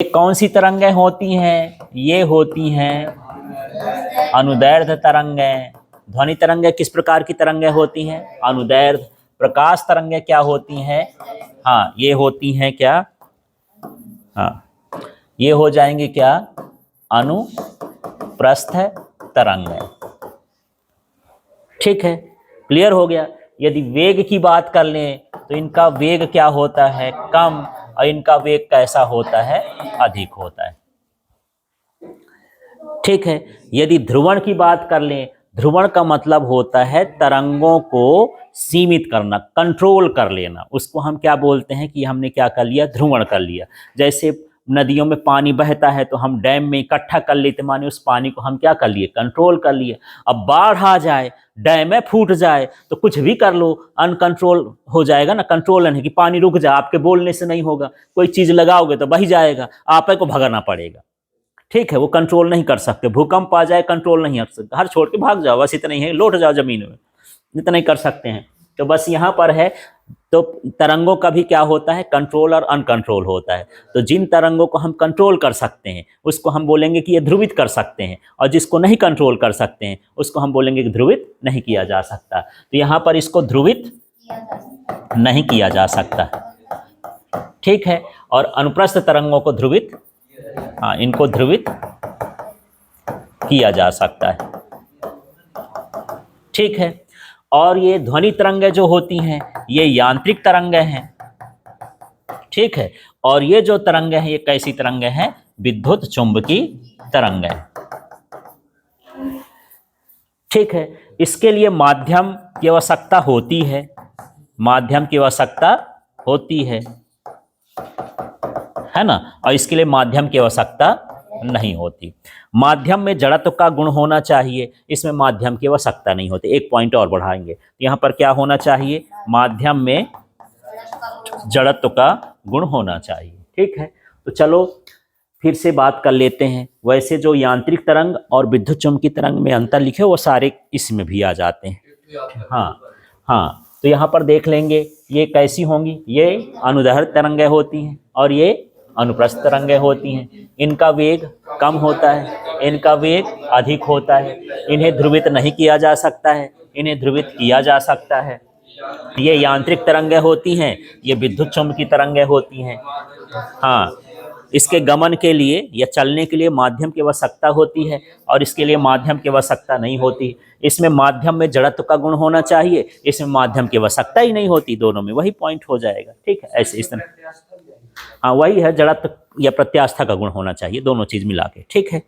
ये कौन सी तरंगें होती हैं? ये होती हैं अनुदैर्ध्य तरंगें। ध्वनि तरंगें किस प्रकार की तरंगें होती हैं? अनुदैर्ध्य। प्रकाश तरंगें क्या होती हैं? हाँ, ये होती हैं क्या? हाँ, ये हो जाएंगे क्या? अनुप्रस्थ तरंगें। ठीक है, क्लियर हो गया। यदि वेग की बात कर लें तो इनका वेग क्या होता है? कम, और इनका वेग कैसा होता है? अधिक होता है। ठीक है, यदि ध्रुवण की बात कर लें, ध्रुवण का मतलब होता है तरंगों को सीमित करना, कंट्रोल कर लेना। उसको हम क्या बोलते हैं कि हमने क्या कर लिया? ध्रुवण कर लिया। जैसे नदियों में पानी बहता है तो हम डैम में इकट्ठा कर लेते, माने उस पानी को हम क्या कर लिए? कंट्रोल कर लिए। अब बाढ़ आ जाए, डैम में फूट जाए तो कुछ भी कर लो, अनकंट्रोल हो जाएगा ना। कंट्रोल नहीं कि पानी रुक जाए, आपके बोलने से नहीं होगा। कोई चीज लगाओगे तो बह जाएगा, आप को भगाना पड़ेगा। ठीक है, वो कंट्रोल नहीं कर सकते। भूकंप आ जाए, कंट्रोल नहीं कर सकते, हर छोड़ के भाग जाओ, बस इतना ही है, लौट जाओ जमीन में, इतना ही कर सकते हैं। तो बस यहाँ पर है, तो तरंगों का भी क्या होता है? कंट्रोल और अनकंट्रोल होता है। तो जिन तरंगों को हम कंट्रोल कर सकते हैं उसको हम बोलेंगे कि ये ध्रुवित कर सकते हैं, और जिसको नहीं कंट्रोल कर सकते हैं उसको हम बोलेंगे कि ध्रुवित नहीं किया जा सकता। तो यहाँ पर इसको ध्रुवित नहीं किया जा सकता। ठीक है, और अनुप्रस्थ तरंगों को ध्रुवित, हाँ, इनको ध्रुवित किया जा सकता है। ठीक है, और ये ध्वनि तरंगें जो होती हैं ये यांत्रिक तरंगें हैं। ठीक है, और ये जो तरंगें हैं ये कैसी तरंगें हैं? विद्युत चुंबकीय तरंगें। ठीक है, इसके लिए माध्यम की आवश्यकता होती है, माध्यम की आवश्यकता होती है ना। और इसके लिए माध्यम की आवश्यकता नहीं होती। माध्यम में जड़त्व का गुण होना चाहिए, इसमें माध्यम की आवश्यकता नहीं होती। एक पॉइंट और बढ़ाएंगे, यहाँ पर क्या होना चाहिए? माध्यम में जड़त्व का गुण होना चाहिए। ठीक है, तो चलो फिर से बात कर लेते हैं। वैसे जो यांत्रिक तरंग और विद्युत चुंबकीय तरंग में अंतर लिखे वो सारे इसमें भी आ जाते हैं। हाँ हाँ, तो यहाँ पर देख लेंगे ये कैसी होंगी। ये अनुदैर्ध्य तरंगें होती हैं और ये अनुप्रस्थ तरंगें होती हैं। इनका वेग कम होता है, इनका वेग अधिक होता है। इन्हें ध्रुवित नहीं किया जा सकता है, इन्हें ध्रुवित किया जा सकता है। ये यांत्रिक तरंगें होती हैं, ये विद्युत चुंबकीय तरंगें होती हैं। हाँ, इसके गमन के लिए या चलने के लिए माध्यम की आवश्यकता होती है, और इसके लिए माध्यम की आवश्यकता नहीं होती। इसमें माध्यम में जड़त्व का गुण होना चाहिए, इसमें माध्यम की आवश्यकता ही नहीं होती। दोनों में वही पॉइंट हो जाएगा। ठीक है, ऐसे इस तरह, हाँ वही है, जड़त्व या प्रत्यास्था का गुण होना चाहिए, दोनों चीज मिला के। ठीक है।